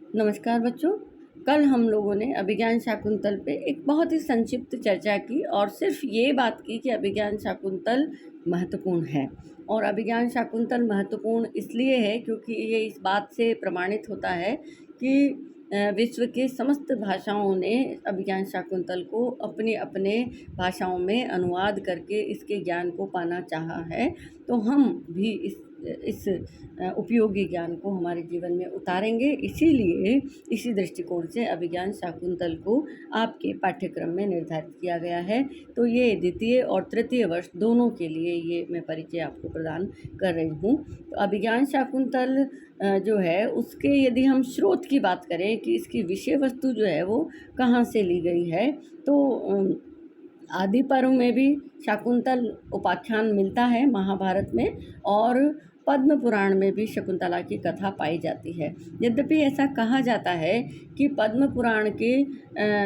नमस्कार बच्चों। कल हम लोगों ने अभिज्ञान शाकुंतल पे एक बहुत ही संक्षिप्त चर्चा की और सिर्फ ये बात की कि अभिज्ञान शाकुंतल महत्वपूर्ण है। और अभिज्ञान शाकुंतल महत्वपूर्ण इसलिए है क्योंकि ये इस बात से प्रमाणित होता है कि विश्व के समस्त भाषाओं ने अभिज्ञान शाकुंतल को अपने अपने भाषाओं में अनुवाद करके इसके ज्ञान को पाना चाहा है। तो हम भी इस उपयोगी ज्ञान को हमारे जीवन में उतारेंगे। इसीलिए इसी दृष्टिकोण से अभिज्ञान शाकुंतल को आपके पाठ्यक्रम में निर्धारित किया गया है। तो ये द्वितीय और तृतीय वर्ष दोनों के लिए ये मैं परिचय आपको प्रदान कर रही हूँ। तो अभिज्ञान शाकुंतल जो है उसके यदि हम स्रोत की बात करें कि इसकी विषय वस्तु जो है वो कहाँ से ली गई है, तो आदि पर्व में भी शाकुंतल उपाख्यान मिलता है महाभारत में, और पद्म पुराण में भी शकुंतला की कथा पाई जाती है। यद्यपि ऐसा कहा जाता है कि पद्म पुराण के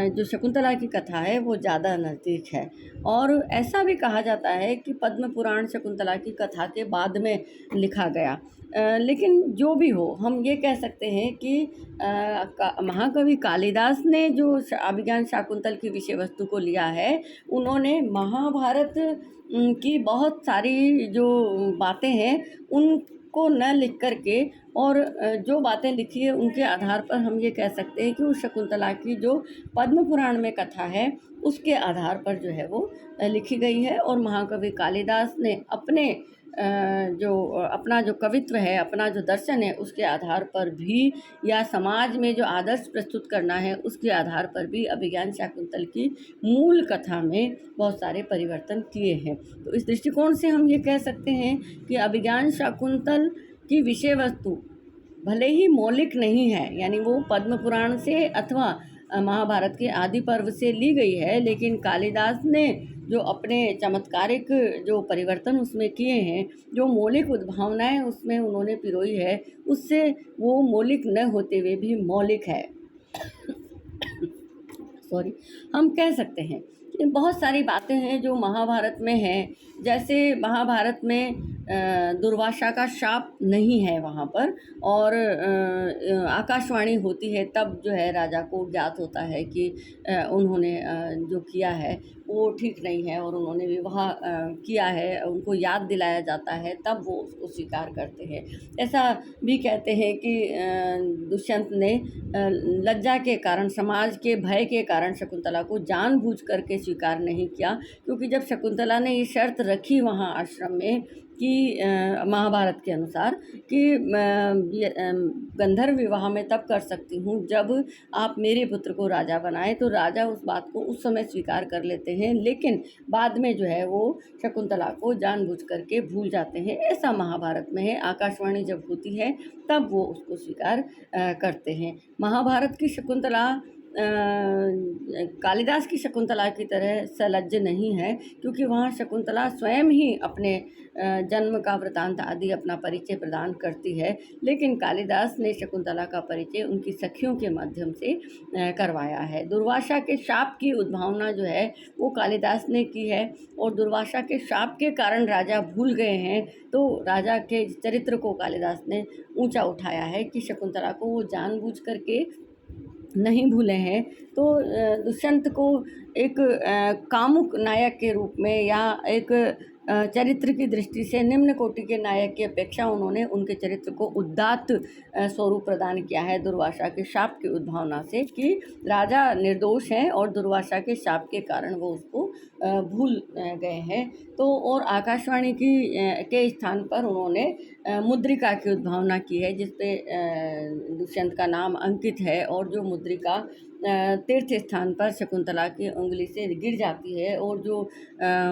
जो शकुंतला की कथा है वो ज़्यादा नज़दीक है, और ऐसा भी कहा जाता है कि पद्म पुराण शकुंतला की कथा के बाद में लिखा गया। लेकिन जो भी हो, हम ये कह सकते हैं कि महाकवि कालिदास ने जो अभिज्ञान शाकुंतल की विषय वस्तु को लिया है, उन्होंने महाभारत की बहुत सारी जो बातें हैं उनको न लिख कर के, और जो बातें लिखी है उनके आधार पर हम ये कह सकते हैं कि उस शकुंतला की जो पद्म पुराण में कथा है उसके आधार पर जो है वो लिखी गई है। और महाकवि कालिदास ने अपने अपना जो कवित्व है, अपना जो दर्शन है, उसके आधार पर भी, या समाज में जो आदर्श प्रस्तुत करना है उसके आधार पर भी अभिज्ञान शाकुंतल की मूल कथा में बहुत सारे परिवर्तन किए हैं। तो इस दृष्टिकोण से हम ये कह सकते हैं कि अभिज्ञान शाकुंतल की विषय वस्तु भले ही मौलिक नहीं है, यानी वो पद्म पुराण से अथवा महाभारत के आदि पर्व से ली गई है, लेकिन कालिदास ने जो अपने चमत्कारिक जो परिवर्तन उसमें किए हैं, जो मौलिक उद्भावनाएं उसमें उन्होंने पिरोई है, उससे वो मौलिक न होते हुए भी मौलिक है। सॉरी, हम कह सकते हैं कि बहुत सारी बातें हैं जो महाभारत में हैं। जैसे महाभारत में दुर्वासा का शाप नहीं है वहाँ पर, और आकाशवाणी होती है तब जो है राजा को ज्ञात होता है कि उन्होंने जो किया है वो ठीक नहीं है, और उन्होंने विवाह किया है, उनको याद दिलाया जाता है, तब वो उसको स्वीकार करते हैं। ऐसा भी कहते हैं कि दुष्यंत ने लज्जा के कारण, समाज के भय के कारण शकुंतला को जानबूझ करके स्वीकार नहीं किया, क्योंकि जब शकुंतला ने ये शर्त रखी वहाँ आश्रम में कि महाभारत के अनुसार कि गंधर्व विवाह में तब कर सकती हूँ जब आप मेरे पुत्र को राजा बनाएं, तो राजा उस बात को उस समय स्वीकार कर लेते हैं, लेकिन बाद में जो है वो शकुंतला को जानबूझ करके भूल जाते हैं। ऐसा महाभारत में है। आकाशवाणी जब होती है तब वो उसको स्वीकार करते हैं। महाभारत की शकुंतला कालिदास की शकुंतला की तरह सलज्ज नहीं है, क्योंकि वहाँ शकुंतला स्वयं ही अपने जन्म का वृतांत आदि अपना परिचय प्रदान करती है, लेकिन कालिदास ने शकुंतला का परिचय उनकी सखियों के माध्यम से करवाया है। दुर्वासा के शाप की उद्भावना जो है वो कालिदास ने की है, और दुर्वासा के शाप के कारण राजा भूल गए हैं, तो राजा के चरित्र को कालिदास ने ऊंचा उठाया है कि शकुंतला को वो जानबूझ करके नहीं भूले हैं। तो दुष्यंत को एक कामुक नायक के रूप में, या एक चरित्र की दृष्टि से निम्न कोटि के नायक की अपेक्षा उन्होंने उनके चरित्र को उदात्त स्वरूप प्रदान किया है दुर्वासा के शाप की उद्भावना से, कि राजा निर्दोष हैं और दुर्वासा के शाप के कारण वो उसको भूल गए हैं। तो और आकाशवाणी के स्थान पर उन्होंने मुद्रिका की उद्भावना की है, जिसपे दुष्यंत का नाम अंकित है, और जो मुद्रिका तीर्थ स्थान पर शकुंतला की उंगली से गिर जाती है और जो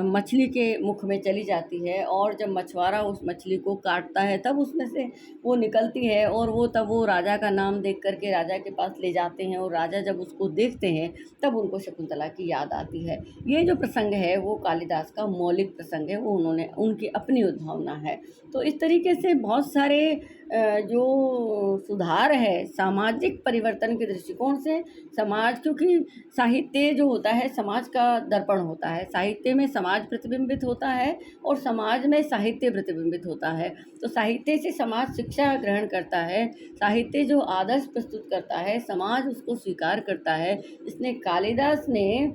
मछली के मुख में चली जाती है, और जब मछुआरा उस मछली को काटता है तब उसमें से वो निकलती है, और तब वो राजा का नाम देख करके राजा के पास ले जाते हैं, और राजा जब उसको देखते हैं तब उनको शकुंतला की याद आती है। ये जो प्रसंग है वो कालिदास का मौलिक प्रसंग है, वो उन्होंने उनकी अपनी उद्भावना है। तो इस तरीके से बहुत सारे जो सुधार है सामाजिक परिवर्तन के दृष्टिकोण से, समाज, क्योंकि साहित्य जो होता है समाज का दर्पण होता है, साहित्य में समाज प्रतिबिंबित होता है और समाज में साहित्य प्रतिबिंबित होता है। तो साहित्य से समाज शिक्षा ग्रहण करता है, साहित्य जो आदर्श प्रस्तुत करता है समाज उसको स्वीकार करता है। इसने कालिदास ने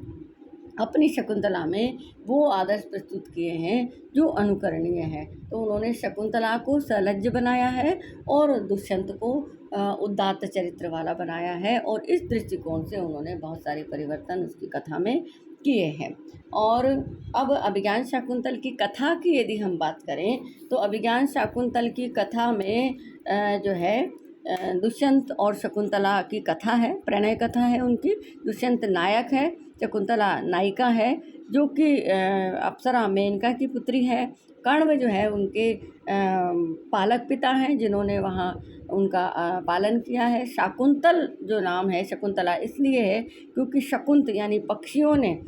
अपनी शकुंतला में वो आदर्श प्रस्तुत किए हैं जो अनुकरणीय हैं। तो उन्होंने शकुंतला को सलज्ज बनाया है और दुष्यंत को उदात्त चरित्र वाला बनाया है, और इस दृष्टिकोण से उन्होंने बहुत सारे परिवर्तन उसकी कथा में किए हैं। और अब अभिज्ञान शाकुंतल की कथा की यदि हम बात करें तो अभिज्ञान शाकुंतल की कथा में जो है दुष्यंत और शकुंतला की कथा है, प्रणय कथा है उनकी। दुष्यंत नायक है, शकुंतला नायिका है, जो कि अप्सरा मेनका की पुत्री है। कण्व जो है उनके पालक पिता हैं, जिन्होंने वहाँ उनका पालन किया है। शाकुंतल जो नाम है शकुंतला इसलिए है क्योंकि शकुंत यानी पक्षियों ने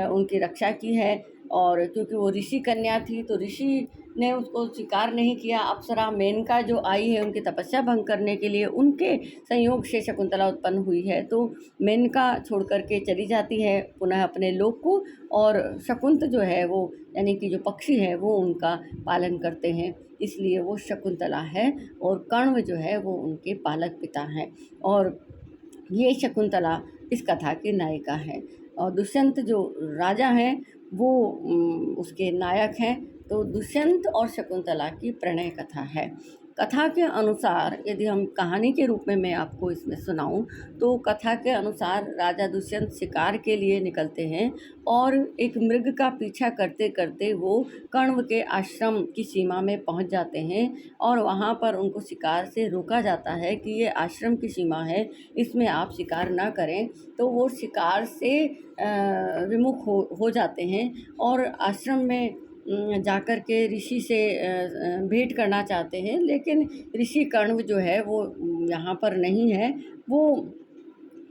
उनकी रक्षा की है, और क्योंकि वो ऋषि कन्या थी तो ऋषि ने उसको स्वीकार नहीं किया। अप्सरा मेनका जो आई है उनकी तपस्या भंग करने के लिए, उनके संयोग से शकुंतला उत्पन्न हुई है। तो मेनका छोड़ करके चली जाती है पुनः अपने लोक को, और शकुंत जो है वो यानी कि जो पक्षी है वो उनका पालन करते हैं, इसलिए वो शकुंतला है। और कण्व जो है वो उनके पालक पिता हैं, और ये शकुंतला इस कथा की नायिका है। और दुष्यंत जो राजा हैं वो उसके नायक हैं। तो दुष्यंत और शकुंतला की प्रणय कथा है। कथा के अनुसार यदि हम कहानी के रूप में मैं आपको इसमें सुनाऊं तो कथा के अनुसार राजा दुष्यंत शिकार के लिए निकलते हैं, और एक मृग का पीछा करते करते वो कण्व के आश्रम की सीमा में पहुंच जाते हैं, और वहां पर उनको शिकार से रोका जाता है कि ये आश्रम की सीमा है, इसमें आप शिकार ना करें। तो वो शिकार से विमुख हो जाते हैं और आश्रम में जाकर के ऋषि से भेंट करना चाहते हैं, लेकिन ऋषि कण्व जो है वो यहाँ पर नहीं है, वो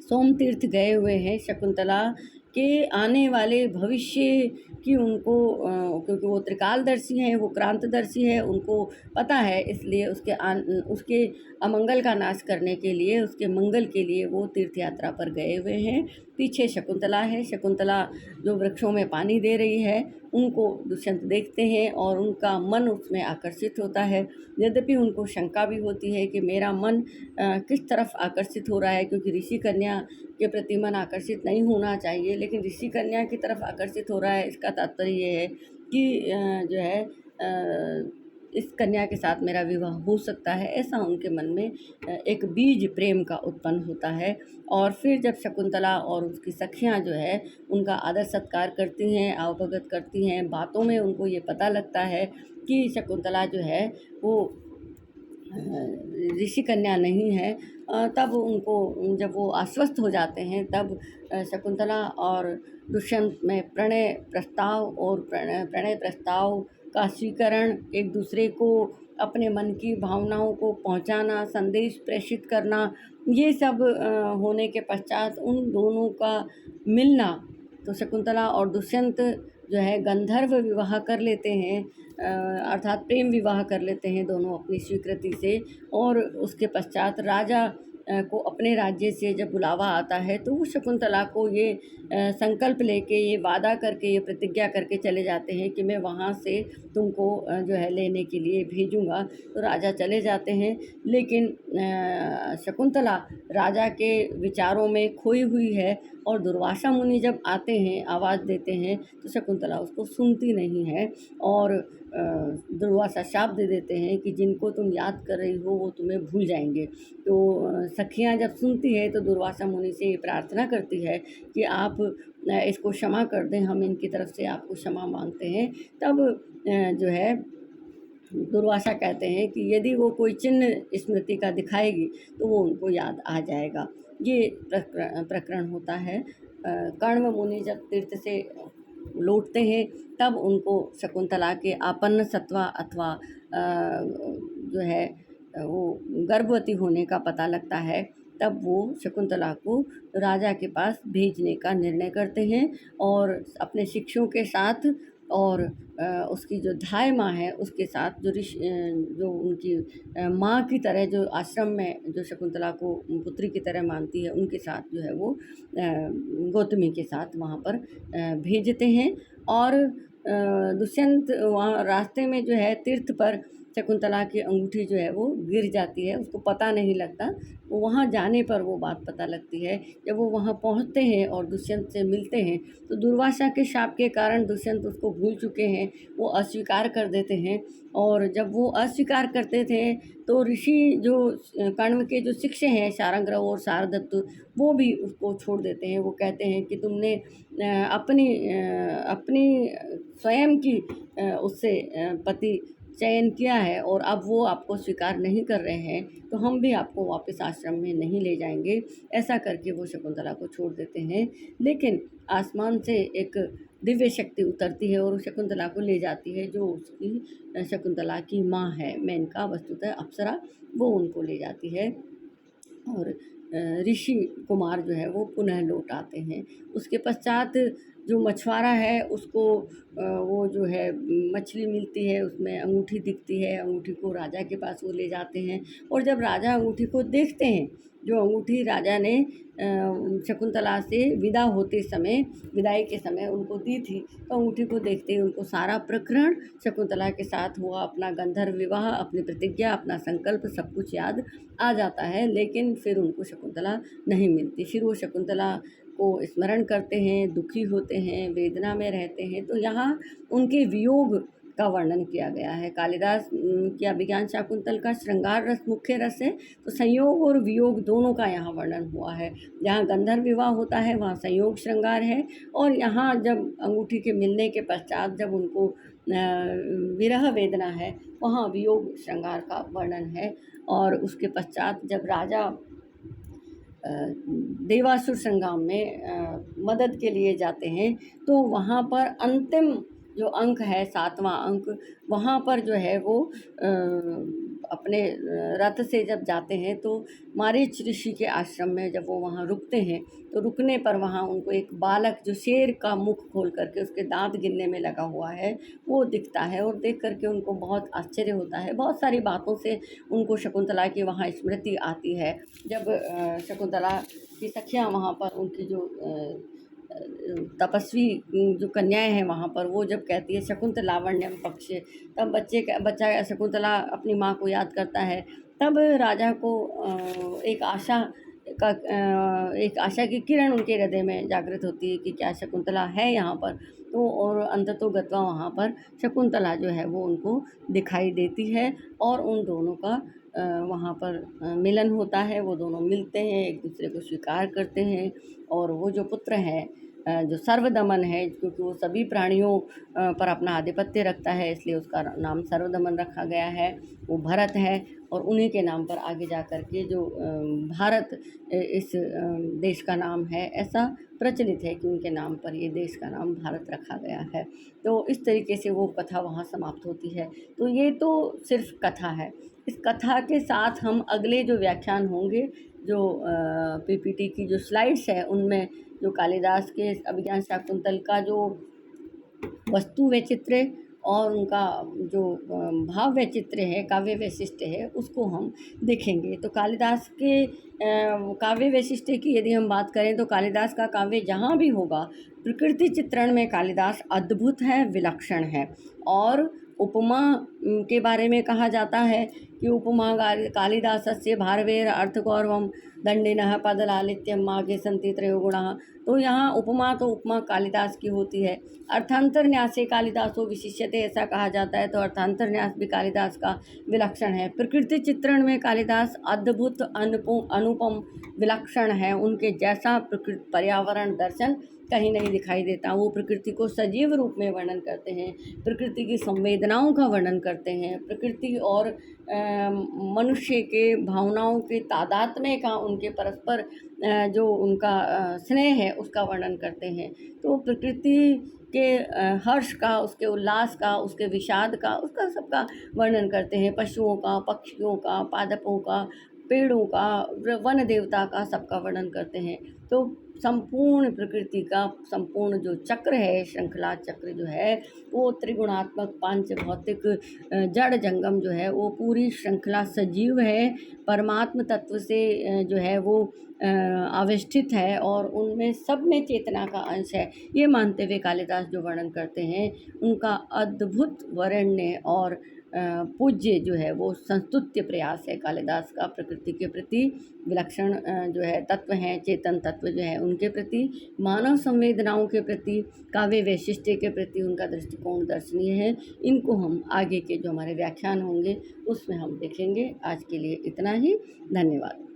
सोम तीर्थ गए हुए हैं। शकुंतला के आने वाले भविष्य की उनको क्योंकि वो त्रिकालदर्शी हैं, वो क्रांतदर्शी है, उनको पता है, इसलिए उसके अमंगल का नाश करने के लिए, उसके मंगल के लिए वो तीर्थ यात्रा पर गए हुए हैं। पीछे शकुंतला है, शकुंतला जो वृक्षों में पानी दे रही है, उनको दुष्यंत देखते हैं और उनका मन उसमें आकर्षित होता है। यद्यपि उनको शंका भी होती है कि मेरा मन किस तरफ आकर्षित हो रहा है, क्योंकि ऋषि कन्या के प्रति मन आकर्षित नहीं होना चाहिए, लेकिन ऋषि कन्या की तरफ आकर्षित हो रहा है। इसका तात्पर्य ये है कि जो है इस कन्या के साथ मेरा विवाह हो सकता है, ऐसा उनके मन में एक बीज प्रेम का उत्पन्न होता है। और फिर जब शकुंतला और उसकी सखियां जो है उनका आदर सत्कार करती हैं, अवभगत करती हैं, बातों में उनको ये पता लगता है कि शकुंतला जो है वो ऋषि कन्या नहीं है, तब उनको जब वो आश्वस्त हो जाते हैं तब शकुंतला और दुष्यंत में प्रणय प्रस्ताव का स्वीकरण, एक दूसरे को अपने मन की भावनाओं को पहुंचाना, संदेश प्रेषित करना, ये सब होने के पश्चात उन दोनों का मिलना, तो शकुंतला और दुष्यंत जो है गंधर्व विवाह कर लेते हैं, अर्थात प्रेम विवाह कर लेते हैं दोनों अपनी स्वीकृति से। और उसके पश्चात राजा को अपने राज्य से जब बुलावा आता है तो वो शकुंतला को ये संकल्प लेके, ये वादा करके, ये प्रतिज्ञा करके चले जाते हैं कि मैं वहाँ से तुमको जो है लेने के लिए भेजूँगा। तो राजा चले जाते हैं, लेकिन शकुंतला राजा के विचारों में खोई हुई है, और दुर्वासा मुनि जब आते हैं, आवाज़ देते हैं, तो शकुंतला उसको सुनती नहीं है, और दुर्वासा शाप दे देते हैं कि जिनको तुम याद कर रही हो वो तुम्हें भूल जाएंगे। तो सखियां जब सुनती है तो दुर्वासा मुनि से ये प्रार्थना करती है कि आप इसको क्षमा कर दें, हम इनकी तरफ से आपको क्षमा मांगते हैं। तब जो है दुर्वासा कहते हैं कि यदि वो कोई चिन्ह स्मृति का दिखाएगी तो वो उनको याद आ जाएगा। ये प्रकरण होता है। कण्व मुनि जब तीर्थ से लौटते हैं तब उनको शकुंतला के आपन्न सत्वा अथवा जो है वो गर्भवती होने का पता लगता है। तब वो शकुंतला को राजा के पास भेजने का निर्णय करते हैं और अपने शिष्यों के साथ और उसकी जो धाय माँ है उसके साथ जो उनकी माँ की तरह जो आश्रम में जो शकुंतला को पुत्री की तरह मानती है उनके साथ जो है वो गौतमी के साथ वहाँ पर भेजते हैं। और दुष्यंत वहाँ रास्ते में जो है तीर्थ पर शकुंतला की अंगूठी जो है वो गिर जाती है, उसको पता नहीं लगता। वो वहाँ जाने पर वो बात पता लगती है। जब वो वहाँ पहुँचते हैं और दुष्यंत से मिलते हैं तो दुर्वासा के शाप के कारण दुष्यंत उसको भूल चुके हैं, वो अस्वीकार कर देते हैं। और जब वो अस्वीकार करते थे तो ऋषि जो कण्व के जो शिष्य हैं शार्ंगरव और शारदत्त, वो भी उसको छोड़ देते हैं। वो कहते हैं कि तुमने अपनी स्वयं की उससे पति चयन किया है और अब वो आपको स्वीकार नहीं कर रहे हैं, तो हम भी आपको वापस आश्रम में नहीं ले जाएंगे। ऐसा करके वो शकुंतला को छोड़ देते हैं। लेकिन आसमान से एक दिव्य शक्ति उतरती है और शकुंतला को ले जाती है, जो उसकी शकुंतला की माँ है मेनका, वस्तुतः अप्सरा, वो उनको ले जाती है। और ऋषि कुमार जो है वो पुनः लौट आते हैं। उसके पश्चात जो मछुआरा है उसको वो जो है मछली मिलती है, उसमें अंगूठी दिखती है। अंगूठी को राजा के पास वो ले जाते हैं और जब राजा अंगूठी को देखते हैं, जो अंगूठी राजा ने शकुंतला से विदाई के समय उनको दी थी, तो अंगूठी को देखते ही उनको सारा प्रकरण शकुंतला के साथ हुआ, अपना गंधर्व विवाह, अपनी प्रतिज्ञा, अपना संकल्प सब कुछ याद आ जाता है। लेकिन फिर उनको शकुंतला नहीं मिलती। फिर वो शकुंतला को स्मरण करते हैं, दुखी होते हैं, वेदना में रहते हैं। तो यहाँ उनके वियोग का वर्णन किया गया है। कालिदास की अभिज्ञान शाकुंतल का श्रृंगार रस मुख्य रस है, तो संयोग और वियोग दोनों का यहाँ वर्णन हुआ है। जहाँ गंधर्व विवाह होता है वहाँ संयोग श्रृंगार है, और यहाँ जब अंगूठी के मिलने के पश्चात जब उनको विरह वेदना है, वहाँ वियोग श्रृंगार का वर्णन है। और उसके पश्चात जब राजा देवासुर संग्राम में मदद के लिए जाते हैं, तो वहाँ पर अंतिम जो अंक है 7वां अंक, वहाँ पर जो है वो अपने रथ से जब जाते हैं तो मारीच ऋषि के आश्रम में जब वो वहाँ रुकते हैं, तो रुकने पर वहाँ उनको एक बालक जो शेर का मुख खोल करके उसके दांत गिनने में लगा हुआ है वो दिखता है। और देख करके उनको बहुत आश्चर्य होता है। बहुत सारी बातों से उनको शकुंतला की वहाँ स्मृति आती है। जब शकुंतला की सखियाँ वहाँ पर उनकी जो तपस्वी जो कन्याएं हैं वहाँ पर, वो जब कहती है शकुंतलावण्यम पक्षे, तब बच्चा शकुंतला अपनी माँ को याद करता है। तब राजा को एक आशा की किरण उनके हृदय में जागृत होती है कि क्या शकुंतला है यहाँ पर। तो और अंततोगत्वा वहाँ पर शकुंतला जो है वो उनको दिखाई देती है और उन दोनों का वहाँ पर मिलन होता है। वो दोनों मिलते हैं, एक दूसरे को स्वीकार करते हैं। और वो जो पुत्र है जो सर्वदमन है, क्योंकि वो सभी प्राणियों पर अपना आधिपत्य रखता है, इसलिए उसका नाम सर्वदमन रखा गया है, वो भरत है। और उन्हीं के नाम पर आगे जा कर के जो भारत इस देश का नाम है, ऐसा प्रचलित है कि उनके नाम पर ये देश का नाम भारत रखा गया है। तो इस तरीके से वो कथा वहाँ समाप्त होती है। तो ये तो सिर्फ कथा है। इस कथा के साथ हम अगले जो व्याख्यान होंगे, जो पीपीटी की जो स्लाइड्स है, उनमें जो कालिदास के अभिज्ञान शाकुंतल का जो वस्तु वैचित्र्य और उनका जो भाव वैचित्र्य है, काव्य वैशिष्ट्य है, उसको हम देखेंगे। तो कालिदास के काव्य वैशिष्ट्य की यदि हम बात करें तो कालिदास का काव्य जहाँ भी होगा, प्रकृति चित्रण में कालिदास अद्भुत है, विलक्षण है। और उपमा के बारे में कहा जाता है कि उपमा कालिदासस्य भारवेर अर्थगौरवम दंडिनः पदलालित्यम मागे सन्ति त्रयो गुणाः। तो यहाँ उपमा कालिदास की होती है। अर्थांतरन्यासे कालिदासो विशिष्यते, ऐसा कहा जाता है। तो अर्थांतरन्यास भी कालिदास का विलक्षण है। प्रकृति चित्रण में कालिदास अद्भुत, अनुपम, विलक्षण है। उनके जैसा प्रकृति पर्यावरण दर्शन कहीं नहीं दिखाई देता। वो प्रकृति को सजीव रूप में वर्णन करते हैं, प्रकृति की संवेदनाओं का वर्णन करते हैं, प्रकृति और मनुष्य के भावनाओं के तादात्म्य का, उनके परस्पर जो उनका स्नेह है उसका वर्णन करते हैं। तो प्रकृति के हर्ष का, उसके उल्लास का, उसके विषाद का, उसका सबका वर्णन करते हैं। पशुओं का, पक्षियों का, पादपों का, पेड़ों का, वन देवता का, सबका वर्णन करते हैं। तो संपूर्ण प्रकृति का संपूर्ण जो चक्र है, श्रृंखला चक्र जो है, वो त्रिगुणात्मक पांच भौतिक जड़ जंगम जो है वो पूरी श्रृंखला सजीव है, परमात्म तत्व से जो है वो आविष्ठित है और उनमें सब में चेतना का अंश है। ये मानते हुए कालिदास जो वर्णन करते हैं, उनका अद्भुत वर्ण्य और पूज्य जो है वो संस्तुत्य प्रयास है कालिदास का प्रकृति के प्रति। विलक्षण जो है तत्व हैं, चेतन तत्व जो है उनके प्रति, मानव संवेदनाओं के प्रति, काव्य वैशिष्ट्य के प्रति उनका दृष्टिकोण दर्शनीय है। इनको हम आगे के जो हमारे व्याख्यान होंगे उसमें हम देखेंगे। आज के लिए इतना ही। धन्यवाद।